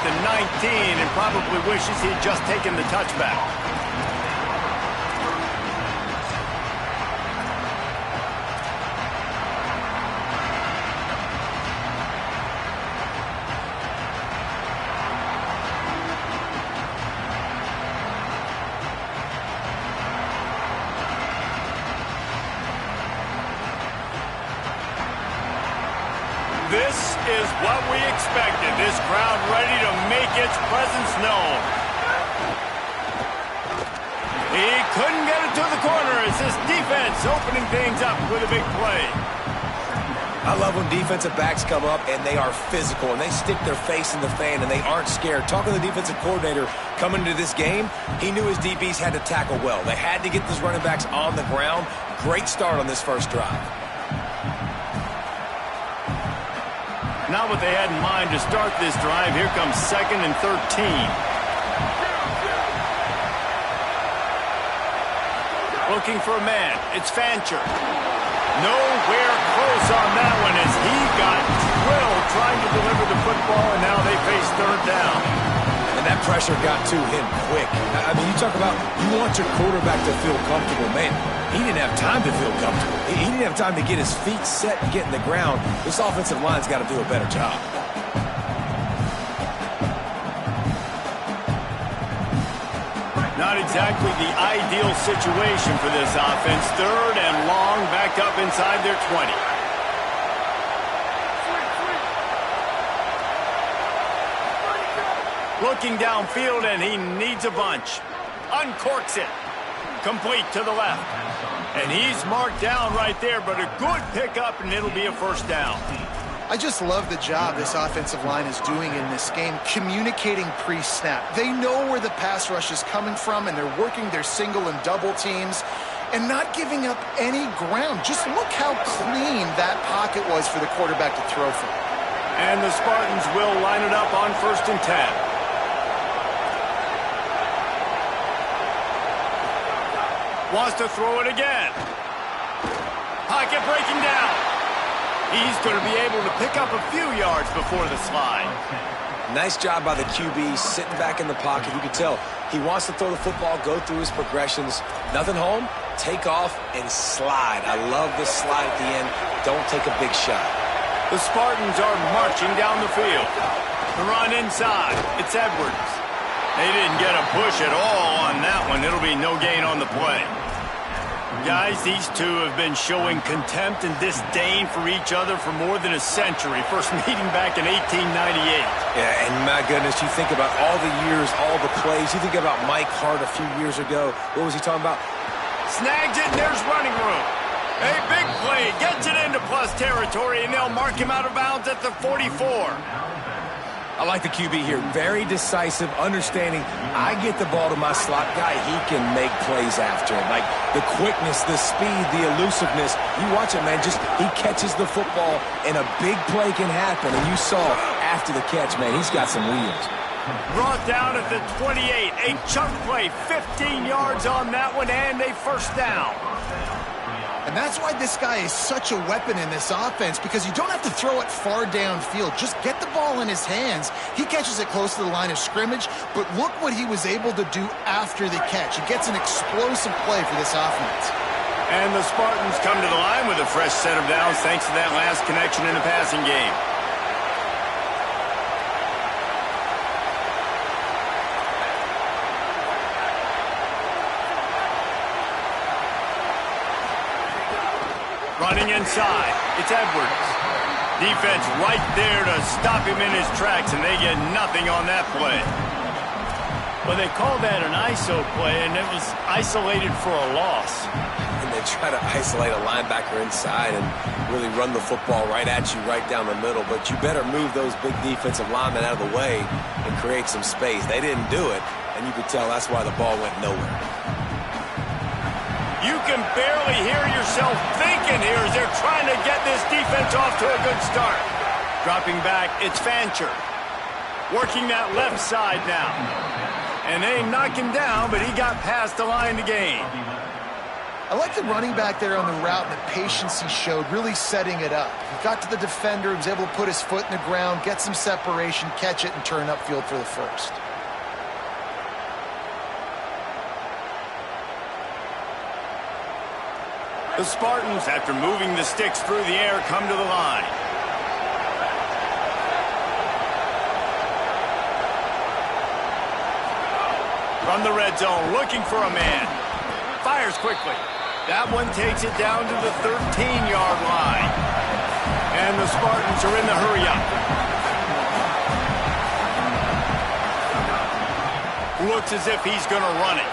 at the 19 and probably wishes he'd just taken the touchback. This is what we expected. This crowd ready to make its presence known. He couldn't get it to the corner as this defense opening things up with a big play. I love when defensive backs come up and they are physical and they stick their face in the fan and they aren't scared. Talking to the defensive coordinator coming into this game, he knew his DBs had to tackle well. They had to get these running backs on the ground. Great start on this first drive. Not what they had in mind to start this drive. Here comes 2nd and 13. Looking for a man. It's Fancher. Nowhere close on that one as he got drilled trying to deliver the football, and now they face 3rd down. And that pressure got to him quick. I mean, you talk about you want your quarterback to feel comfortable. Man, he didn't have time to feel comfortable. He didn't have time to get his feet set and get in the ground. This offensive line's got to do a better job. Not exactly the ideal situation for this offense. 3rd and long, back up inside their 20. Looking downfield, and he needs a bunch. Uncorks it. Complete to the left. And he's marked down right there, but a good pickup, and it'll be a 1st down. I just love the job this offensive line is doing in this game, communicating pre-snap. They know where the pass rush is coming from, and they're working their single and double teams and not giving up any ground. Just look how clean that pocket was for the quarterback to throw from. And the Spartans will line it up on 1st and 10. Wants to throw it again. Pocket breaking down. He's going to be able to pick up a few yards before the slide. Nice job by the QB sitting back in the pocket. You can tell he wants to throw the football, go through his progressions. Nothing home, take off, and slide. I love the slide at the end. Don't take a big shot. The Spartans are marching down the field. The run inside. It's Edwards. They didn't get a push at all on that one. It'll be no gain on the play. Guys, these two have been showing contempt and disdain for each other for more than a century. First meeting back in 1898. Yeah, and my goodness, you think about all the years, all the plays. You think about Mike Hart a few years ago. What was he talking about? Snags it, and there's running room. A big play, gets it into plus territory, and they'll mark him out of bounds at the 44. I like the QB here. Very decisive, understanding I get the ball to my slot guy. He can make plays after it. Like the quickness, the speed, the elusiveness. You watch it, man. Just he catches the football and a big play can happen. And you saw after the catch, man, he's got some wheels. Brought down at the 28. A chunk play, 15 yards on that one, and a 1st down. And that's why this guy is such a weapon in this offense, because you don't have to throw it far downfield. Just get the ball in his hands. He catches it close to the line of scrimmage, but look what he was able to do after the catch. He gets an explosive play for this offense. And the Spartans come to the line with a fresh set of downs thanks to that last connection in the passing game. Running inside, it's Edwards. Defense right there to stop him in his tracks, and they get nothing on that play. Well, they called that an ISO play, and it was isolated for a loss. And they try to isolate a linebacker inside and really run the football right at you, right down the middle. But you better move those big defensive linemen out of the way and create some space. They didn't do it, and you could tell that's why the ball went nowhere. You can barely hear yourself thinking here as they're trying to get this defense off to a good start. Dropping back, it's Fancher. Working that left side now. And they knock him down, but he got past the line to gain. I like the running back there on the route and the patience he showed, really setting it up. He got to the defender, was able to put his foot in the ground, get some separation, catch it, and turn upfield for the first. The Spartans, after moving the sticks through the air, come to the line. From the red zone, looking for a man. Fires quickly. That one takes it down to the 13-yard line. And the Spartans are in the hurry-up. Looks as if he's going to run it.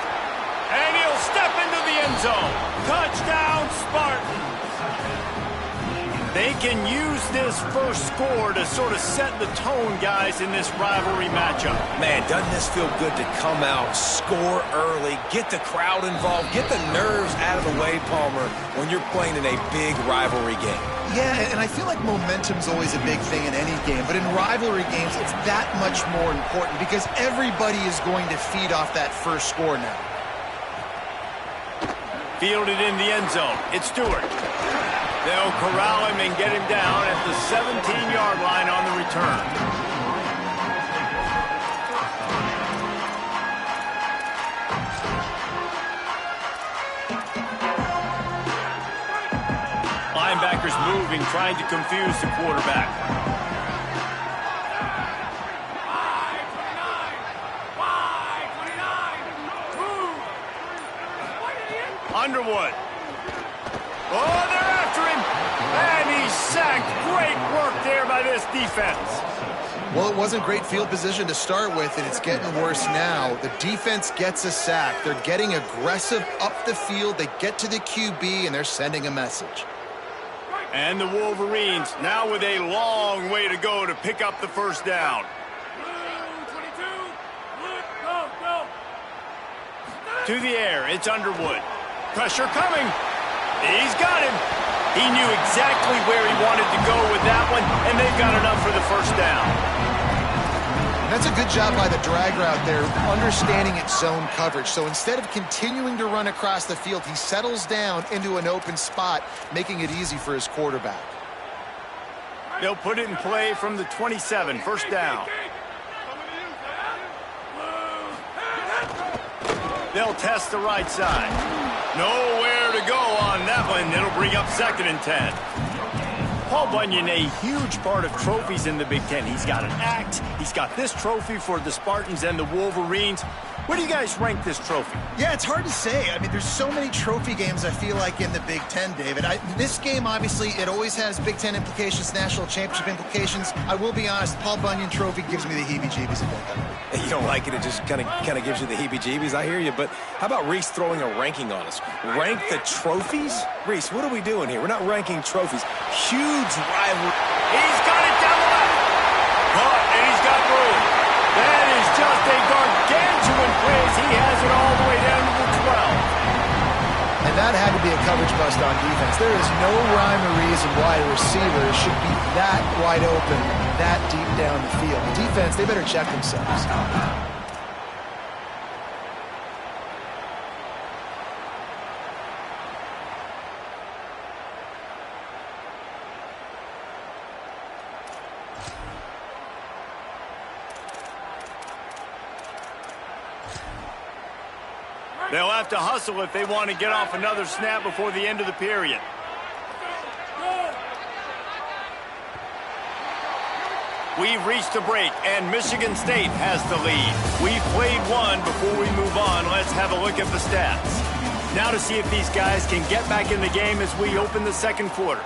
And he'll step into the end zone. Touchdown, Spartans. They can use this first score to sort of set the tone, guys, in this rivalry matchup. Man, doesn't this feel good to come out, score early, get the crowd involved, get the nerves out of the way, Palmer, when you're playing in a big rivalry game. Yeah, and I feel like momentum's always a big thing in any game, but in rivalry games, it's that much more important because everybody is going to feed off that first score now. Fielded in the end zone. It's Stewart. They'll corral him and get him down at the 17-yard line on the return. Linebackers moving, trying to confuse the quarterback. Underwood. Oh, they're after him. And he's sacked. Great work there by this defense. Well, it wasn't great field position to start with, and it's getting worse now. The defense gets a sack. They're getting aggressive up the field. They get to the QB, and they're sending a message. And the Wolverines now with a long way to go to pick up the first down. To the air, it's Underwood. Pressure coming. He's got him. He knew exactly where he wanted to go with that one, and they've got enough for the first down. And that's a good job by the drag route there, understanding its zone coverage. So instead of continuing to run across the field, he settles down into an open spot, making it easy for his quarterback. They'll put it in play from the 27, first down. They'll test the right side. Nowhere to go on that one. It'll bring up 2nd and 10. Paul Bunyan, a huge part of trophies in the Big Ten. He's got an act. He's got this trophy for the Spartans and the Wolverines. Where do you guys rank this trophy? Yeah, it's hard to say. I mean, there's so many trophy games, I feel like, in the Big Ten, David. This game, obviously, it always has Big Ten implications, national championship implications. I will be honest, Paul Bunyan trophy gives me the heebie-jeebies a bit. You don't like it, it just kind of gives you the heebie-jeebies. I hear you, but how about Reese throwing a ranking on us? Rank the trophies? Reese, what are we doing here? We're not ranking trophies. Huge rivalry. He's got it down the left. Caught, and he's got room. That is just a gargantuan play as he has it all the way down to the 12. And that had to be a coverage bust on defense. There is no rhyme or reason why a receiver should be that wide open, that deep down the field. The defense, they better check themselves. They'll have to hustle if they want to get off another snap before the end of the period. We've reached a break, and Michigan State has the lead. We've played one. Before we move on, let's have a look at the stats. Now to see if these guys can get back in the game as we open the second quarter.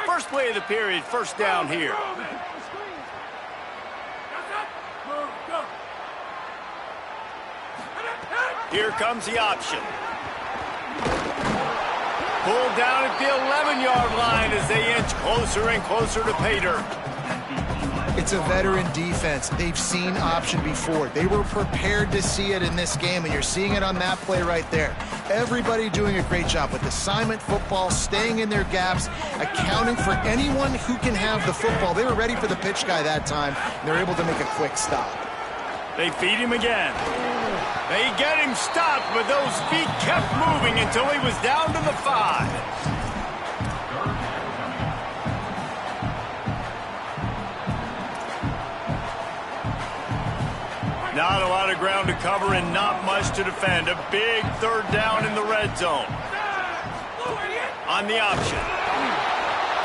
First play of the period, first down here. Here comes the option. Pulled down at the 11-yard line as they inch closer and closer to pay dirt. It's a veteran defense. They've seen option before. They were prepared to see it in this game, and you're seeing it on that play right there. Everybody doing a great job with assignment football, staying in their gaps, accounting for anyone who can have the football. They were ready for the pitch guy that time, and they're able to make a quick stop. They feed him again. They get him stopped, but those feet kept moving until he was down to the 5. Not a lot of ground to cover and not much to defend. A big third down in the red zone. On the option.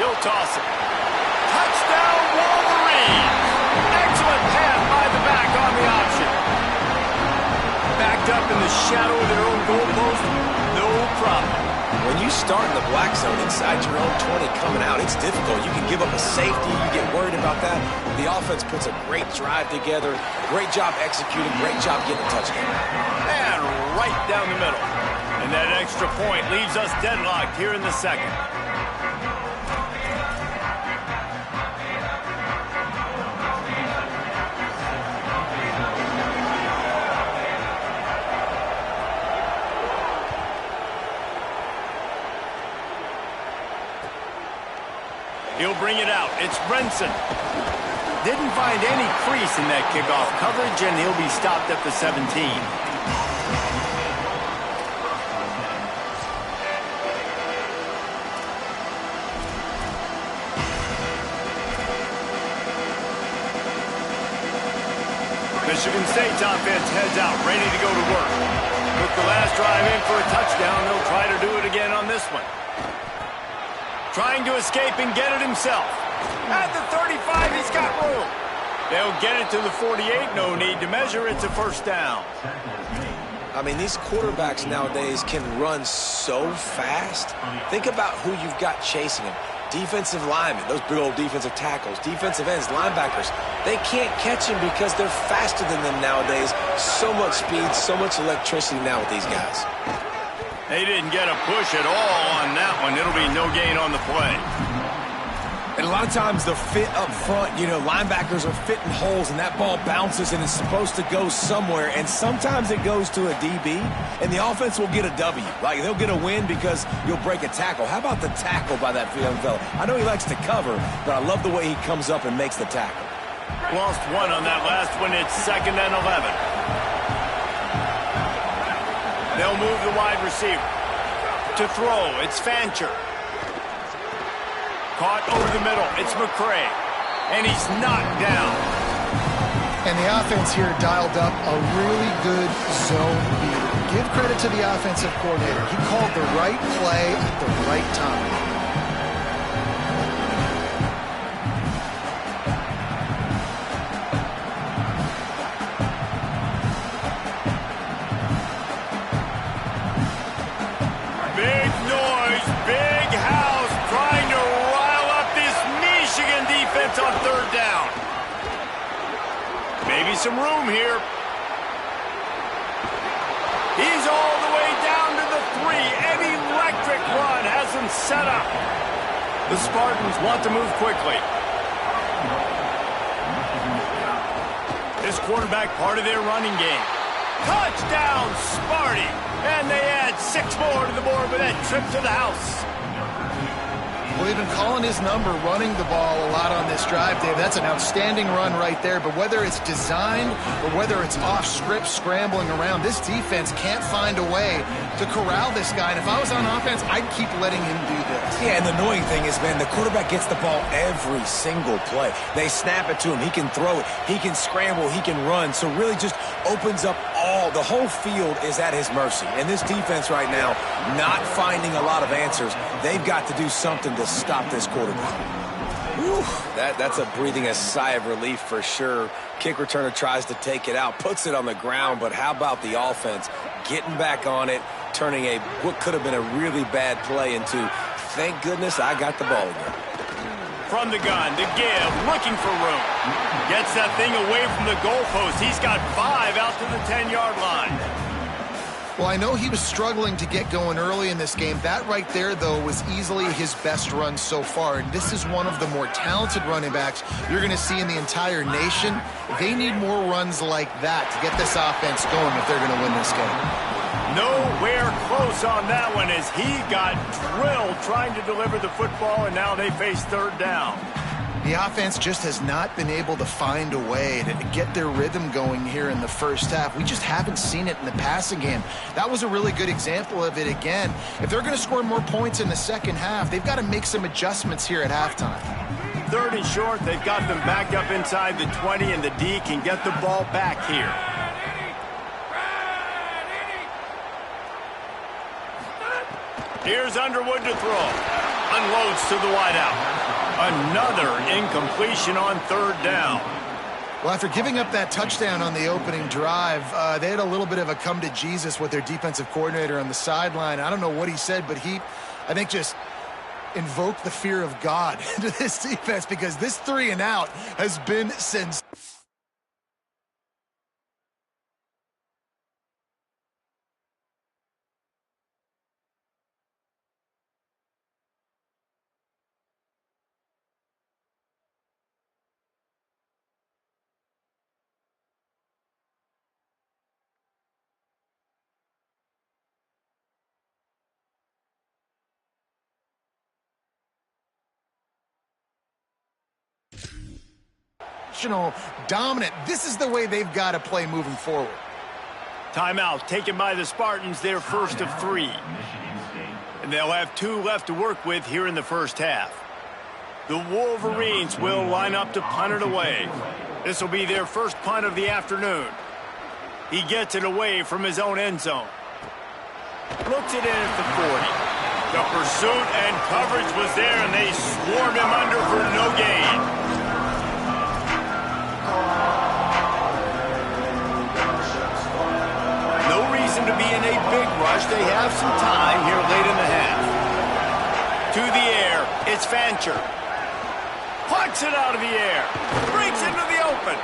He'll toss it. Touchdown, Wolverines! Excellent pass by the back on the option. Backed up in the shadow of their own goalpost, no problem. When you start in the black zone inside your own 20 coming out, it's difficult. You can give up a safety. You get worried about that. The offense puts a great drive together. Great job executing. Great job getting a touchdown. And right down the middle. And that extra point leaves us deadlocked here in the second. He'll bring it out. It's Brinson. Didn't find any crease in that kickoff coverage, and he'll be stopped at the 17. Michigan State's offense heads out, ready to go to work. Took the last drive in for a touchdown. They'll try to do it again on this one. Trying to escape and get it himself. At the 35, he's got room. They'll get it to the 48. No need to measure. It's a first down. I mean, these quarterbacks nowadays can run so fast. Think about who you've got chasing him. Defensive linemen, those big old defensive tackles, defensive ends, linebackers. They can't catch him because they're faster than them nowadays. So much speed, so much electricity now with these guys. They didn't get a push at all on that one. It'll be no gain on the play. And a lot of times the fit up front, you know, linebackers are fitting holes and that ball bounces and it's supposed to go somewhere. And sometimes it goes to a DB and the offense will get a W. Like they'll get a win because you'll break a tackle. How about the tackle by that young fella? I know he likes to cover, but I love the way he comes up and makes the tackle. Lost one on that last one. It's 2nd and 11. They'll move the wide receiver. To throw, it's Fancher. Caught over the middle, it's McCray. And he's knocked down. And the offense here dialed up a really good zone beat. Give credit to the offensive coordinator. He called the right play at the right time. On third down. Maybe some room here. He's all the way down to the 3. An electric run has him set up. The Spartans want to move quickly. This quarterback part of their running game. Touchdown, Sparty. And they add 6 more to the board with that trip to the house. Well, they've been calling his number, running the ball a lot on this drive, Dave. That's an outstanding run right there. But whether it's designed or whether it's off script, scrambling around, this defense can't find a way to corral this guy. And if I was on offense, I'd keep letting him do this. Yeah, and the annoying thing is, man, the quarterback gets the ball every single play. They snap it to him. He can throw it. He can scramble. He can run. So really just opens up the whole field is at his mercy. And this defense right now, not finding a lot of answers. They've got to do something to stop this quarterback. Whew, that's breathing a sigh of relief for sure. Kick returner tries to take it out, puts it on the ground, but how about the offense getting back on it, turning what could have been a really bad play into, thank goodness I got the ball again. From the gun to give, looking for room. Gets that thing away from the goalpost. He's got 5 out to the 10-yard line. Well, I know he was struggling to get going early in this game. That right there, though, was easily his best run so far. And this is one of the more talented running backs you're going to see in the entire nation. They need more runs like that to get this offense going if they're going to win this game. Nowhere close on that one as he got drilled trying to deliver the football, and now they face third down. The offense just has not been able to find a way to get their rhythm going here in the first half. We just haven't seen it in the passing game. That was a really good example of it again. If they're going to score more points in the second half, they've got to make some adjustments here at halftime. Third and short, they've got them backed up inside the 20, and the D can get the ball back here. Here's Underwood to throw. Unloads to the wideout. Another incompletion on third down. Well, after giving up that touchdown on the opening drive, they had a little bit of a come to Jesus with their defensive coordinator on the sideline. I don't know what he said, but he, I think, just invoked the fear of God into this defense because this 3 and out has been sensational. Dominant. This is the way they've got to play moving forward. Timeout taken by the Spartans, their first of 3. And they'll have 2 left to work with here in the first half. The Wolverines will line up to punt it away. This will be their first punt of the afternoon. He gets it away from his own end zone. Looks it in at the 40. The pursuit and coverage was there, and they swarmed him under for no gain. No reason to be in a big rush. They have some time here late in the half. To the air, it's Fancher. Plucks it out of the air. Breaks into the open.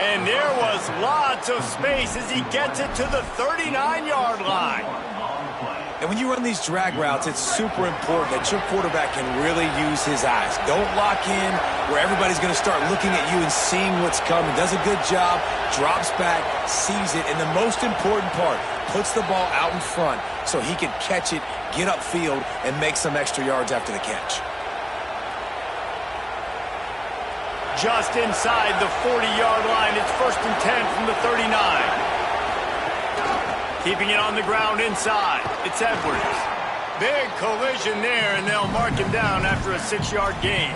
And there was lots of space as he gets it to the 39-yard line. And when you run these drag routes, it's super important that your quarterback can really use his eyes. Don't lock in where everybody's going to start looking at you and seeing what's coming. Does a good job, drops back, sees it, and the most important part, puts the ball out in front so he can catch it, get upfield, and make some extra yards after the catch. Just inside the 40-yard line, it's 1st and 10 from the 39. Keeping it on the ground inside. It's Edwards. Big collision there, and they'll mark him down after a 6-yard gain.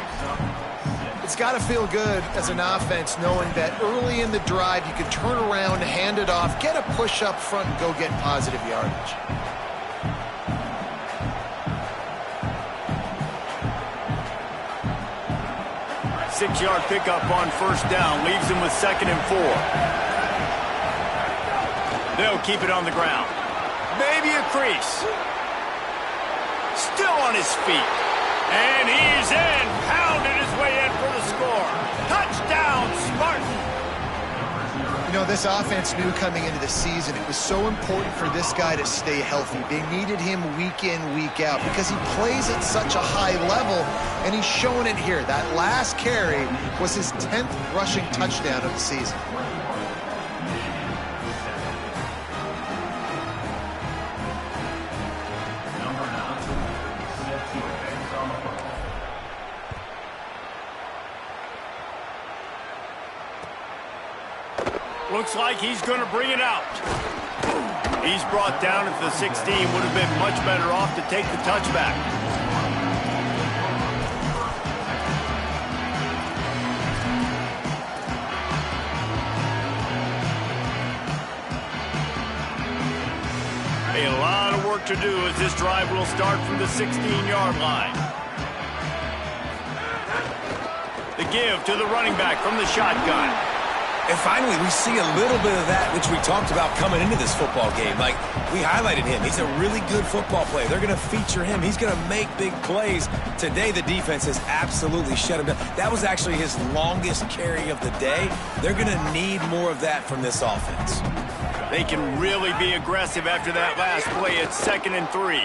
It's got to feel good as an offense knowing that early in the drive you can turn around, hand it off, get a push up front, and go get positive yardage. Six-yard pickup on first down. Leaves him with 2nd and 4. They'll keep it on the ground. Maybe a crease. Still on his feet. And he's in. Pounded his way in for the score. Touchdown, Spartan. You know, this offense knew coming into the season it was so important for this guy to stay healthy. They needed him week in, week out because he plays at such a high level, and he's showing it here. That last carry was his 10th rushing touchdown of the season. Looks like he's going to bring it out. He's brought down at the 16. Would have been much better off to take the touchback. A lot of work to do as this drive will start from the 16-yard line. The give to the running back from the shotgun. And finally, we see a little bit of that which we talked about coming into this football game. Like, we highlighted him. He's a really good football player. They're going to feature him. He's going to make big plays. Today, the defense has absolutely shut him down. That was actually his longest carry of the day. They're going to need more of that from this offense. They can really be aggressive after that last play. It's 2nd and 3.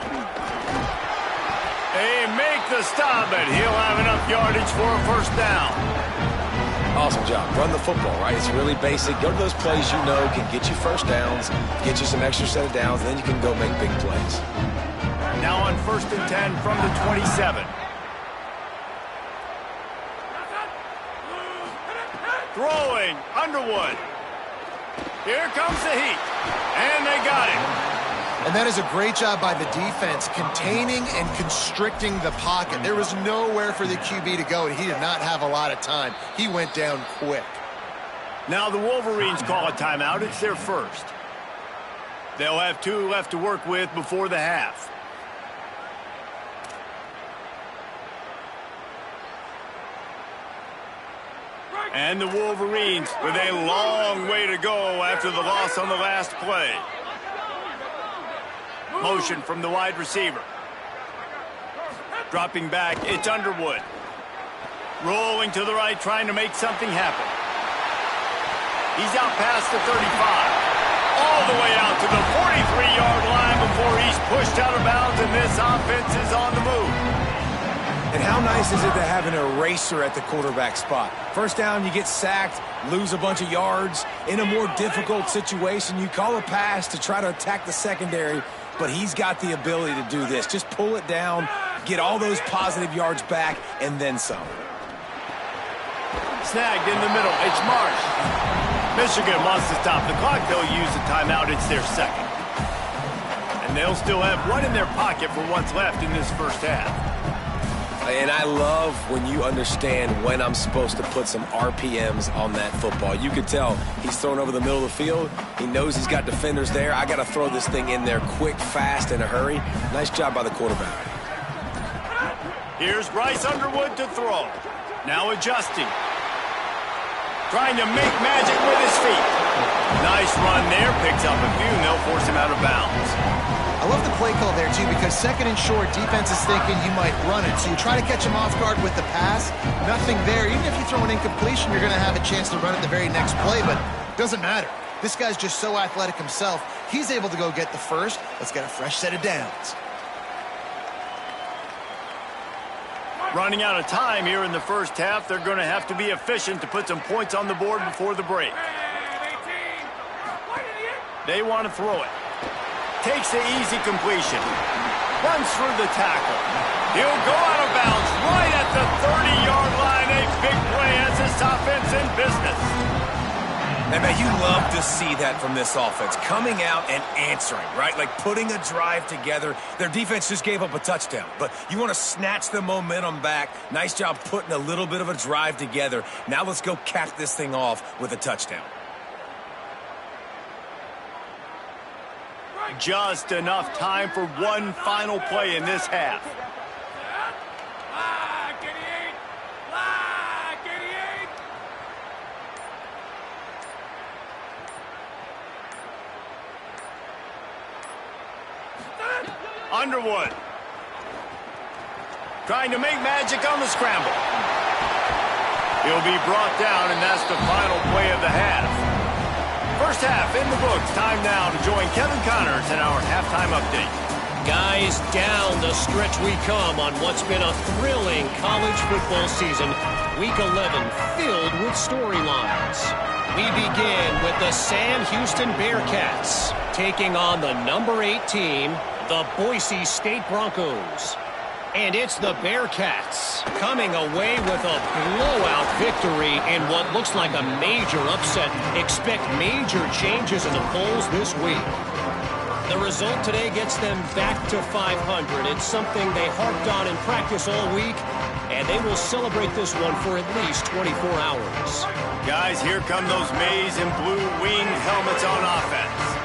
They make the stop, but he'll have enough yardage for a first down. Awesome job. Run the football, right? It's really basic. Go to those plays you know can get you first downs, get you some extra set of downs, then you can go make big plays. Now on 1st and 10 from the 27. Throwing, Underwood. Here comes the heat. And they got him. And that is a great job by the defense, containing and constricting the pocket. There was nowhere for the QB to go, and he did not have a lot of time. He went down quick. Now the Wolverines call a timeout. It's their first. They'll have 2 left to work with before the half. And the Wolverines with a long way to go after the loss on the last play. Motion from the wide receiver. Dropping back, it's Underwood. Rolling to the right, trying to make something happen. He's out past the 35. All the way out to the 43-yard line before he's pushed out of bounds, and this offense is on the move. And how nice is it to have an eraser at the quarterback spot? First down, you get sacked, lose a bunch of yards. In a more difficult situation, you call a pass to try to attack the secondary, but he's got the ability to do this. Just pull it down, get all those positive yards back, and then some. Snagged in the middle. It's Marsh. Michigan wants to stop the clock. They'll use a timeout. It's their second. And they'll still have one in their pocket for what's left in this first half. And I love when you understand when I'm supposed to put some RPMs on that football. You can tell he's thrown over the middle of the field. He knows he's got defenders there. I got to throw this thing in there quick, fast, in a hurry. Nice job by the quarterback. Here's Bryce Underwood to throw. Now adjusting. Trying to make magic with his feet. Nice run there. Picks up a few, and they'll force him out of bounds. I love the play call there, too, because 2nd and short, defense is thinking you might run it. So you try to catch him off guard with the pass. Nothing there. Even if you throw an incompletion, you're going to have a chance to run it the very next play, but it doesn't matter. This guy's just so athletic himself. He's able to go get the first. Let's get a fresh set of downs. Running out of time here in the first half. They're going to have to be efficient to put some points on the board before the break. They want to throw it. Takes the easy completion. Runs through the tackle. He'll go out of bounds right at the 30-yard line. A big play as this offense in business. And man, you love to see that from this offense. Coming out and answering, right? Like putting a drive together. Their defense just gave up a touchdown, but you want to snatch the momentum back. Nice job putting a little bit of a drive together. Now let's go cap this thing off with a touchdown. Just enough time for one final play in this half. Underwood. Trying to make magic on the scramble. He'll be brought down, and that's the final play of the half. First half in the books. Time now to join Kevin Connors in our halftime update. Guys, down the stretch we come on what's been a thrilling college football season. Week 11 filled with storylines. We begin with the Sam Houston Bearcats taking on the number 8 team, the Boise State Broncos. And it's the Bearcats coming away with a blowout victory in what looks like a major upset. Expect major changes in the polls this week. The result today gets them back to 500. It's something they harped on in practice all week, and they will celebrate this one for at least 24 hours. Guys, here come those maize and blue winged helmets on offense.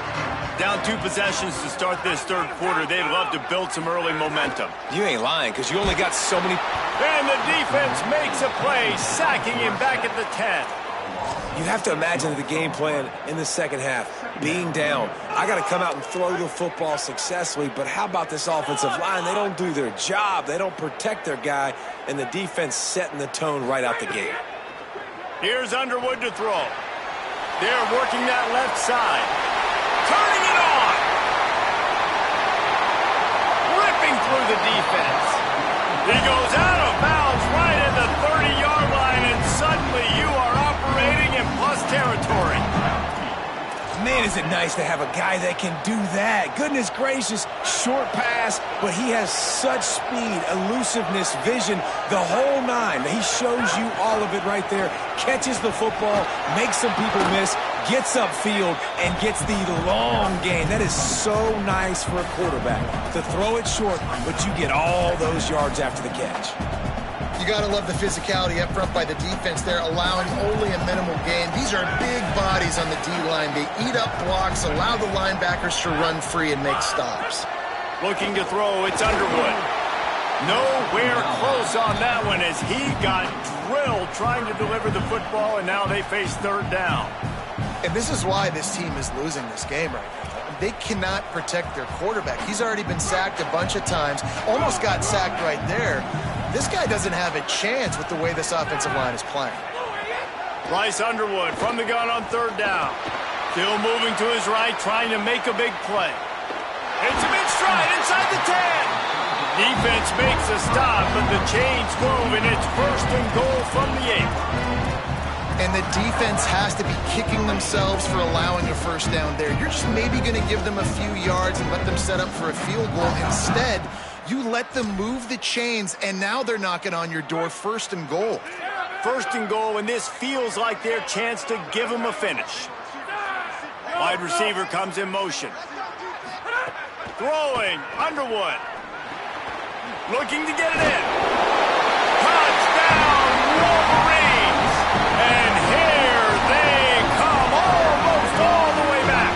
Down 2 possessions to start this third quarter. They'd love to build some early momentum. You ain't lying, because you only got so many. And the defense makes a play, sacking him back at the 10. You have to imagine the game plan in the second half. Being down, I got to come out and throw the football successfully, but how about this offensive line? They don't do their job. They don't protect their guy, and the defense setting the tone right out the gate. Here's Underwood to throw. They're working that left side. turning it on. Ripping through the defense. He goes out of bounds right at the 30-yard line, and suddenly you are operating in plus territory. Man, is it nice to have a guy that can do that. Goodness gracious, short pass, but he has such speed, elusiveness, vision, the whole nine. He shows you all of it right there. Catches the football, makes some people miss, gets upfield, and gets the long gain. That is so nice for a quarterback to throw it short, but you get all those yards after the catch. You got to love the physicality up front by the defense there, allowing only a minimal gain. These are big bodies on the D-line. They eat up blocks, allow the linebackers to run free and make stops. Looking to throw, it's Underwood. Nowhere close on that one as he got drilled trying to deliver the football, and now they face third down. And this is why this team is losing this game right now. They cannot protect their quarterback. He's already been sacked a bunch of times, almost got sacked right there. This guy doesn't have a chance with the way this offensive line is playing. Bryce Underwood from the gun on third down. Still moving to his right, trying to make a big play. Hits him in stride inside the 10. Defense makes a stop, but the chains move, and it's first and goal from the 8. And the defense has to be kicking themselves for allowing a first down there. You're just maybe going to give them a few yards and let them set up for a field goal. Instead, you let them move the chains, and now they're knocking on your door, first and goal. First and goal, and this feels like their chance to give them a finish. Wide receiver comes in motion. Throwing, Underwood. Looking to get it in. Touchdown, Wolverines! And here they come, almost all the way back.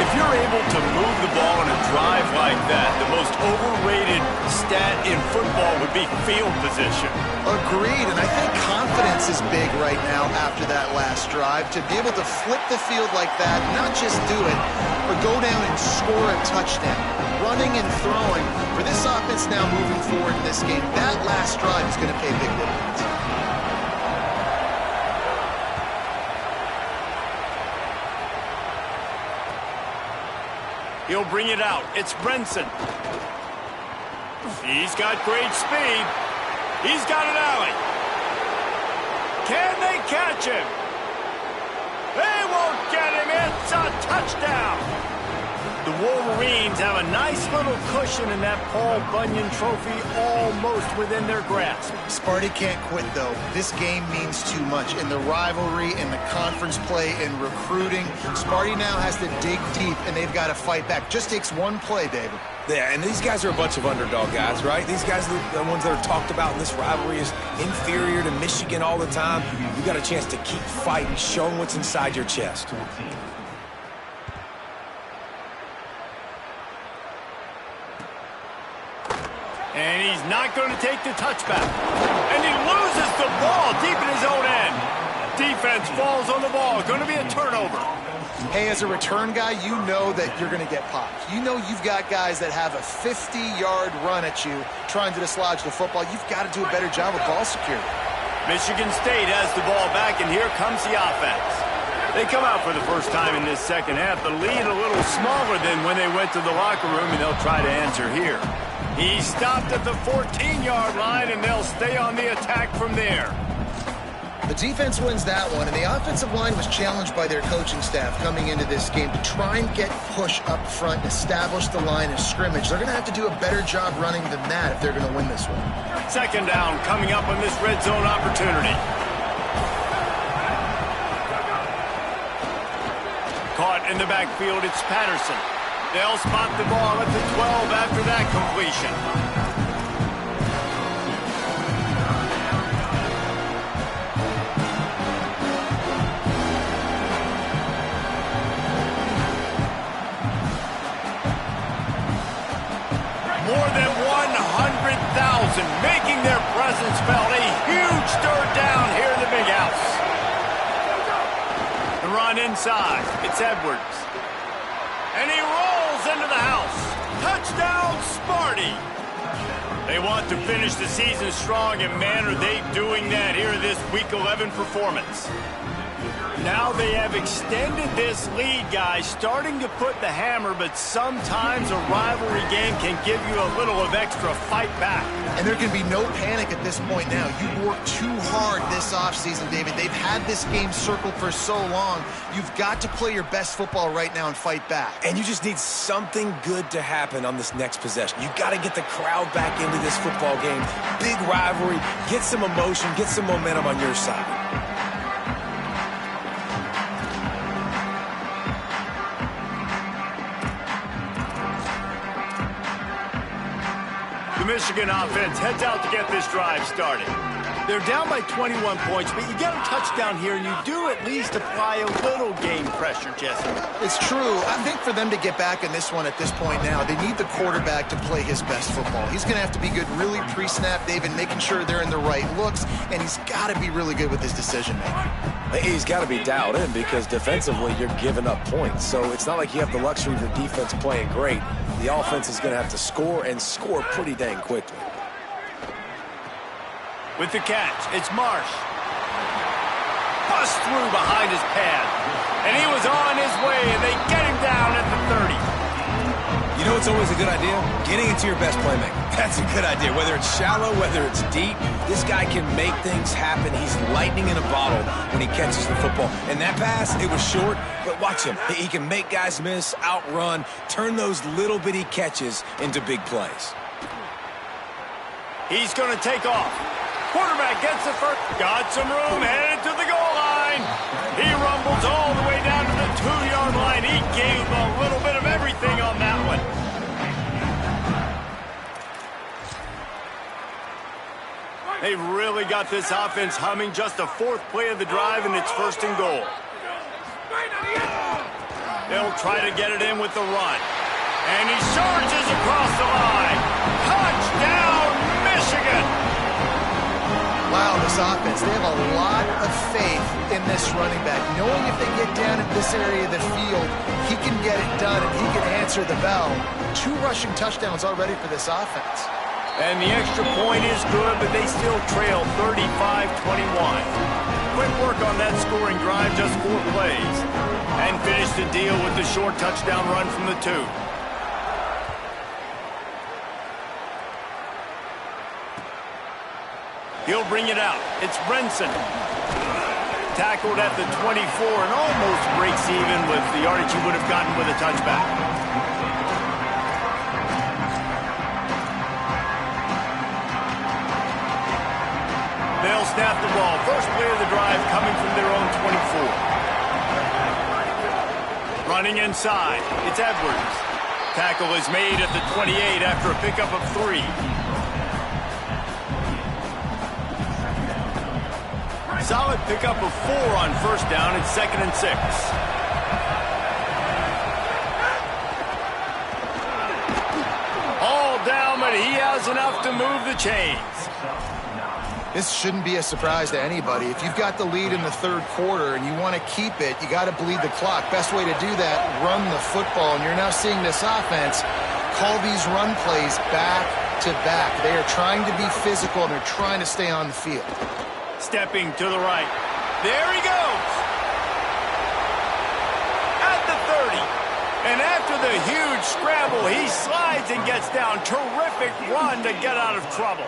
If you're able to move the ball in a drive like that, the most overrated stat in football would be field position. Agreed, and I think confidence is big right now after that last drive. To be able to flip the field like that, not just do it, but go down and score a touchdown. Running and throwing, for this offense now moving forward in this game, that last drive is going to pay big dividends. He'll bring it out. It's Brinson. He's got great speed. He's got an alley. Can they catch him? They won't get him. It's a touchdown. The Wolverines have a nice little cushion in that Paul Bunyan trophy almost within their grasp. Sparty can't quit, though. This game means too much. In the rivalry, in the conference play, in recruiting, Sparty now has to dig deep, and they've got to fight back. Just takes one play, David. Yeah, and these guys are a bunch of underdog guys, right? These guys are the ones that are talked about in this rivalry as inferior to Michigan all the time. You got a chance to keep fighting, showing what's inside your chest. And he's not going to take the touchback. And he loses the ball deep in his own end. Defense falls on the ball. Going to be a turnover. Hey, as a return guy, you know that you're going to get popped. You know you've got guys that have a 50-yard run at you trying to dislodge the football. You've got to do a better job of ball security. Michigan State has the ball back, and here comes the offense. They come out for the first time in this second half. The lead a little smaller than when they went to the locker room, and they'll try to answer here. He stopped at the 14-yard line, and they'll stay on the attack from there. The defense wins that one, and the offensive line was challenged by their coaching staff coming into this game to try and get push up front and establish the line of scrimmage. They're going to have to do a better job running than that if they're going to win this one. Second down coming up on this red zone opportunity. Caught in the backfield, it's Patterson. They'll spot the ball at the 12 after that completion. More than 100,000 making their presence felt. A huge third down here in the big house. The run inside. It's Edwards. And he rolls into the house. Touchdown, Sparty. They want to finish the season strong, and man, are they doing that here in this Week 11 performance. Now they have extended this lead, guys, starting to put the hammer, but sometimes a rivalry game can give you a little of extra fight back. And there can be no panic at this point now. You worked too hard this offseason, David. They've had this game circled for so long. You've got to play your best football right now and fight back. And you just need something good to happen on this next possession. You got to get the crowd back into this football game. Big rivalry. Get some emotion. Get some momentum on your side. The Michigan offense heads out to get this drive started. They're down by 21 points, but you get a touchdown here, and you do at least apply a little game pressure, Jesse. It's true. I think for them to get back in this one at this point now, they need the quarterback to play his best football. He's going to have to be good really pre-snap, David, making sure they're in the right looks, and he's got to be really good with his decision-making. He's got to be dialed in because defensively you're giving up points. So it's not like you have the luxury of your defense playing great. The offense is going to have to score and score pretty dang quickly. With the catch, it's Marsh. Bust through behind his pad. And he was on his way, and they get him down at the 30. You know what's always a good idea? Getting into your best playmaking. That's a good idea. Whether it's shallow, whether it's deep, this guy can make things happen. He's lightning in a bottle when he catches the football. And that pass, it was short, but watch him. He can make guys miss, outrun, turn those little bitty catches into big plays. He's going to take off. Quarterback gets the first. Got some room, headed to the goal line. He rumbles all the way down to the 2-yard line. He gave a little bit of everything on that one. They've really got this offense humming. Just a fourth play of the drive, and it's 1st and goal. They'll try to get it in with the run. And he charges across the line. Touchdown, Michigan! Wow, this offense, they have a lot of faith in this running back. Knowing if they get down in this area of the field, he can get it done and he can answer the bell. 2 rushing touchdowns already for this offense. And the extra point is good, but they still trail 35-21. Quick work on that scoring drive, just 4 plays. And finish the deal with the short touchdown run from the 2. He'll bring it out. It's Brinson. Tackled at the 24 and almost breaks even with the yardage he would have gotten with a touchback. They'll snap the ball. First play of the drive coming from their own 24. Running inside. It's Edwards. Tackle is made at the 28 after a pickup of 3. Solid pickup of 4 on 1st down. It's 2nd and 6. All down, but he has enough to move the chains. This shouldn't be a surprise to anybody. If you've got the lead in the 3rd quarter and you want to keep it, you got to bleed the clock. Best way to do that, run the football. And you're now seeing this offense call these run plays back to back. They are trying to be physical and they're trying to stay on the field. Stepping to the right. There he goes. At the 30. And after the huge scramble, he slides and gets down. Terrific run to get out of trouble.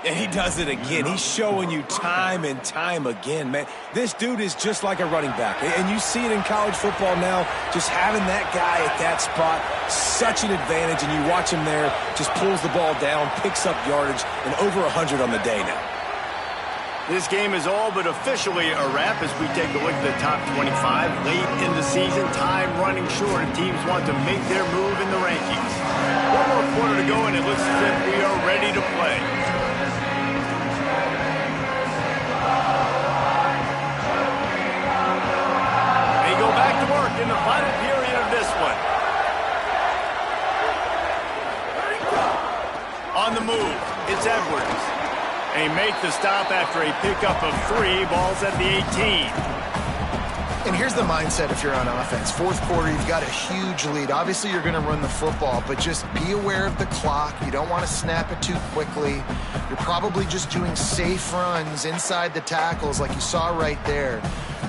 And he does it again. He's showing you time and time again, man. This dude is just like a running back. And you see it in college football now. Just having that guy at that spot, such an advantage. And you watch him there, just pulls the ball down, picks up yardage, and over 100 on the day now. This game is all but officially a wrap as we take a look at the top 25. Late in the season, time running short, and teams want to make their move in the rankings. 1 more quarter to go, and it looks as if we are ready to play. They go back to work in the final period of this one. On the move, it's Edwards. They make the stop after a pickup of 3. Ball's at the 18. And here's the mindset if you're on offense. Fourth quarter, you've got a huge lead. Obviously, you're going to run the football, but just be aware of the clock. You don't want to snap it too quickly. You're probably just doing safe runs inside the tackles like you saw right there.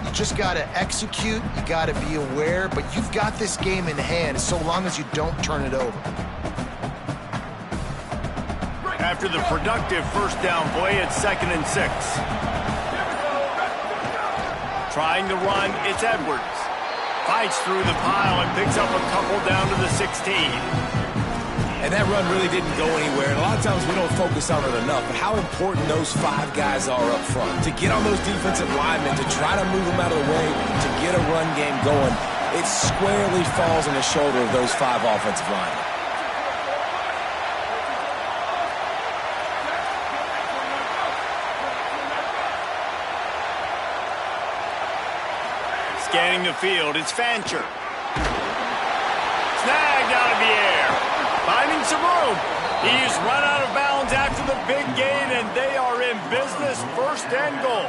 You just got to execute. You got to be aware, but you've got this game in hand so long as you don't turn it over. After the productive first down play, it's 2nd and 6. Trying to run, it's Edwards. Fights through the pile and picks up a couple down to the 16. And that run really didn't go anywhere. And a lot of times we don't focus on it enough. But how important those 5 guys are up front. To get on those defensive linemen, to try to move them out of the way, to get a run game going, it squarely falls on the shoulder of those 5 offensive linemen. Scanning the field, it's Fancher. Snagged out of the air. Finding some room. He's run out of bounds after the big gain, and they are in business, 1st and goal.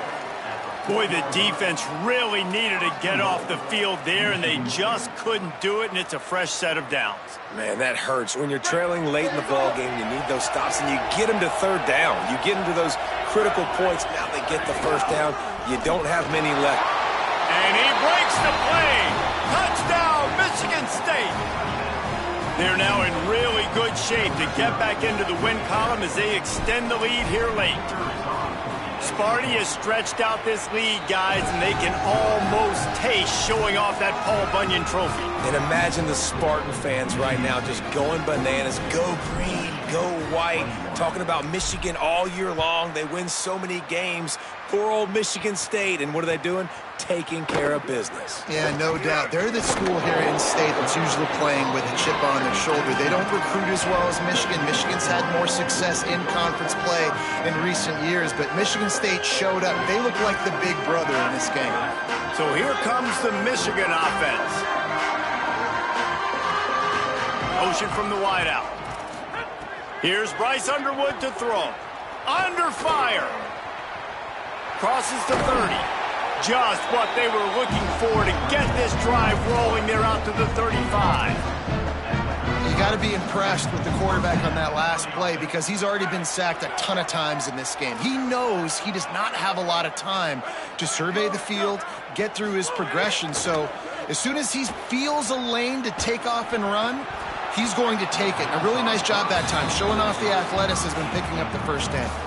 Boy, the defense really needed to get off the field there, and they just couldn't do it, and it's a fresh set of downs. Man, that hurts. When you're trailing late in the ball game, you need those stops, and you get them to 3rd down. You get them to those critical points. Now they get the 1st down. You don't have many left. And he breaks the play. Touchdown, Michigan State. They're now in really good shape to get back into the win column as they extend the lead here late. Sparty has stretched out this lead, guys, and they can almost taste showing off that Paul Bunyan trophy. And imagine the Spartan fans right now just going bananas. Go green, go white. Talking about Michigan all year long. They win so many games. Poor old Michigan State. And what are they doing? Taking care of business. Yeah, no doubt. They're the school here in state that's usually playing with a chip on their shoulder. They don't recruit as well as Michigan. Michigan's had more success in conference play in recent years, but Michigan State showed up. They look like the big brother in this game. So here comes the Michigan offense. Motion from the wideout. Here's Bryce Underwood to throw. Under fire. Crosses the 30. Just what they were looking for to get this drive rolling. They're out to the 35. You got to be impressed with the quarterback on that last play because he's already been sacked a ton of times in this game. He knows he does not have a lot of time to survey the field, get through his progression. So as soon as he feels a lane to take off and run, he's going to take it. A really nice job that time, showing off the athleticism and picking up the 1st down.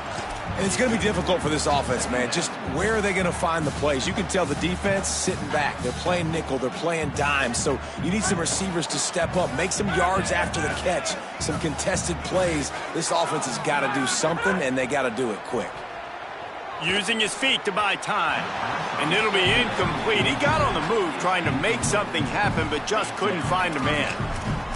And it's going to be difficult for this offense, man. Just where are they going to find the plays? You can tell the defense sitting back. They're playing nickel. They're playing dime. So you need some receivers to step up, make some yards after the catch, some contested plays. This offense has got to do something, and they got to do it quick. Using his feet to buy time. And it'll be incomplete. He got on the move trying to make something happen, but just couldn't find a man.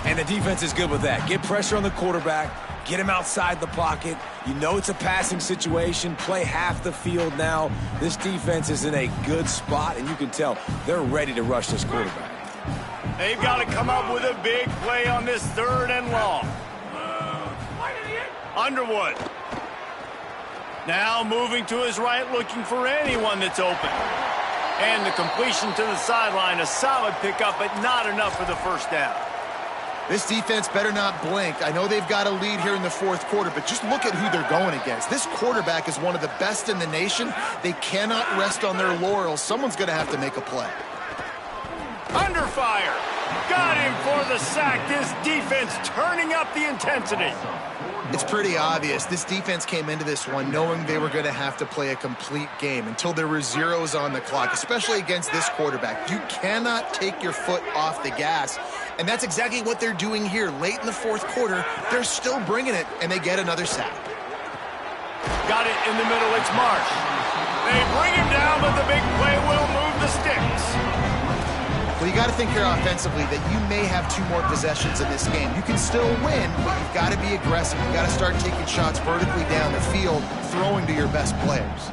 And the defense is good with that. Get pressure on the quarterback. Get him outside the pocket. You know it's a passing situation. Play half the field now. This defense is in a good spot, and you can tell they're ready to rush this quarterback. They've got to come up with a big play on this 3rd and long. Underwood. Now moving to his right, looking for anyone that's open. And the completion to the sideline, a solid pickup, but not enough for the 1st down. This defense better not blink. I know they've got a lead here in the 4th quarter, but just look at who they're going against. This quarterback is one of the best in the nation. They cannot rest on their laurels. Someone's going to have to make a play. Under fire. Got him for the sack. This defense turning up the intensity. It's pretty obvious. This defense came into this one knowing they were going to have to play a complete game until there were zeros on the clock, especially against this quarterback. You cannot take your foot off the gas, and that's exactly what they're doing here. Late in the 4th quarter, they're still bringing it, and they get another sack. Got it in the middle. It's Marsh. They bring him down, but the big play will move the sticks. Well, you got to think here offensively that you may have 2 more possessions in this game. You can still win, but you've got to be aggressive. You've got to start taking shots vertically down the field, throwing to your best players.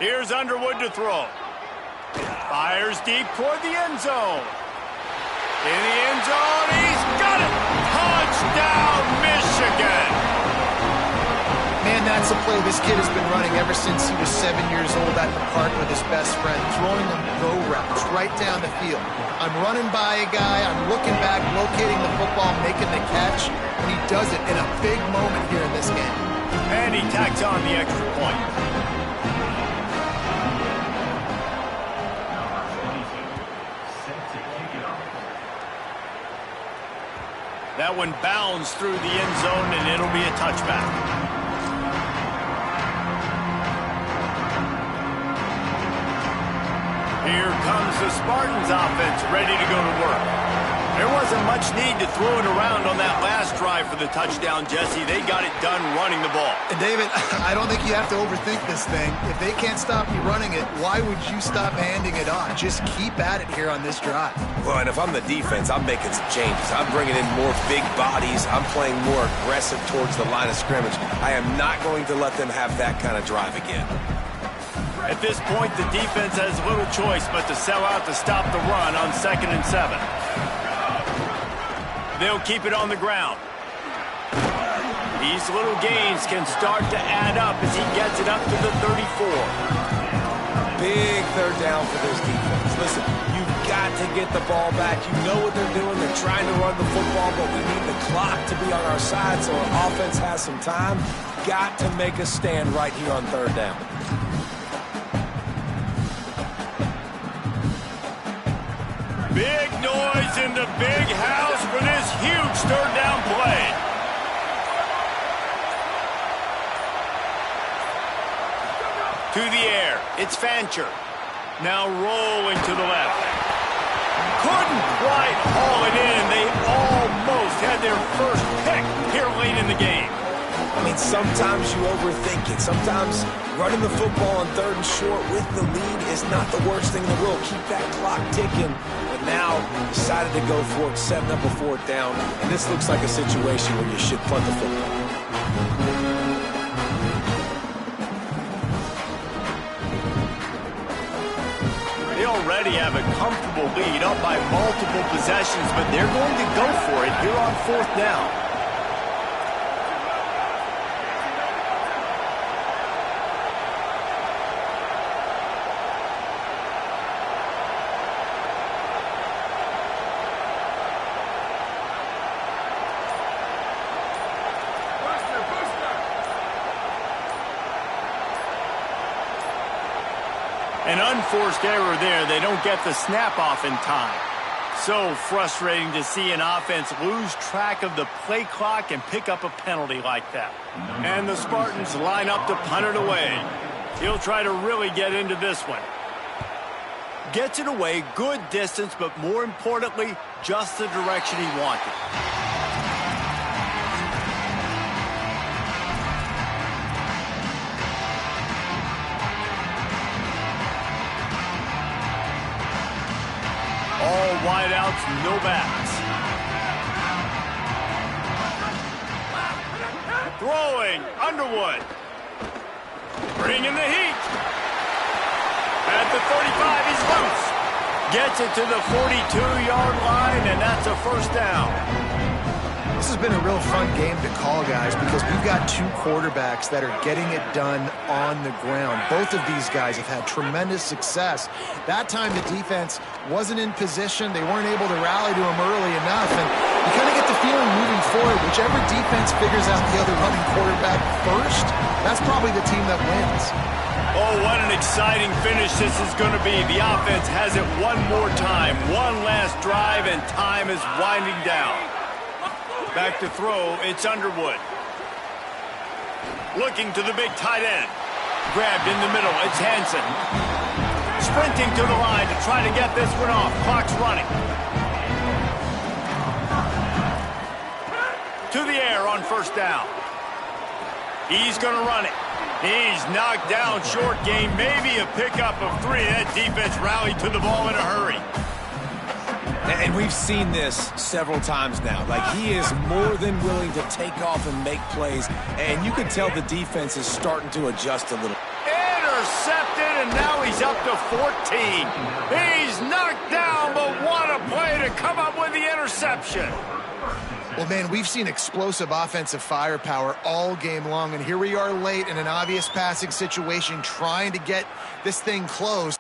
Here's Underwood to throw. Fires deep toward the end zone. In the end zone, he's got it! Touchdown, Michigan! Man, And that's a play this kid has been running ever since he was 7 years old at the park with his best friend, throwing them go routes right down the field. I'm running by a guy, I'm looking back, locating the football, making the catch, and he does it in a big moment here in this game. And he tacks on the extra point. That one bounds through the end zone, and it'll be a touchback. Here comes the Spartans offense, ready to go to work. There wasn't much need to throw it around on that last drive for the touchdown, Jesse. They got it done running the ball. And David, I don't think you have to overthink this thing. If they can't stop you running it, why would you stop handing it on? Just keep at it here on this drive. Well, and if I'm the defense, I'm making some changes. I'm bringing in more big bodies. I'm playing more aggressive towards the line of scrimmage. I am not going to let them have that kind of drive again. At this point, the defense has little choice but to sell out to stop the run on 2nd and 7. They'll keep it on the ground. These little gains can start to add up as he gets it up to the 34. Big third down for this defense. Listen, you've got to get the ball back. You know what they're doing. They're trying to run the football, but we need the clock to be on our side so our offense has some time. Got to make a stand right here on 3rd down. Big noise in the big house for this huge 3rd down play. To the air, it's Fancher. Now rolling to the left. Couldn't quite haul it in. They almost had their first pick here late in the game. I mean, sometimes you overthink it. Sometimes running the football on 3rd and short with the lead is not the worst thing in the world. Keep that clock ticking. But now, decided to go for it, setting up a 4th down. And this looks like a situation where you should punt the football. They already have a comfortable lead up by multiple possessions, but they're going to go for it here on 4th down. An unforced error there. They don't get the snap off in time. So frustrating to see an offense lose track of the play clock and pick up a penalty like that. And the Spartans line up to punt it away. He'll try to really get into this one. Gets it away, good distance, but more importantly, just the direction he wanted. All wideouts, no backs. Throwing, Underwood. Bringing the heat. At the 35, he's loose. Gets it to the 42-yard line, and that's a 1st down. This has been a real fun game to call, guys, because we've got 2 quarterbacks that are getting it done on the ground. Both of these guys have had tremendous success. That time the defense wasn't in position. They weren't able to rally to him early enough, and you kind of get the feeling moving forward, whichever defense figures out the other running quarterback first, that's probably the team that wins. Oh, what an exciting finish this is going to be. The offense has it one more time. One last drive, and time is winding down. Back to throw, it's Underwood. Looking to the big tight end. Grabbed in the middle, it's Hansen. Sprinting to the line to try to get this one off. Clock's running. To the air on 1st down. He's going to run it. He's knocked down short gain, maybe a pickup of 3. That defense rallied to the ball in a hurry. And we've seen this several times now. Like, he is more than willing to take off and make plays. And you can tell the defense is starting to adjust a little. Intercepted, and now he's up to 14. He's knocked down, but what a play to come up with the interception. interception. Well, man, we've seen explosive offensive firepower all game long, and here we are late in an obvious passing situation trying to get this thing closed.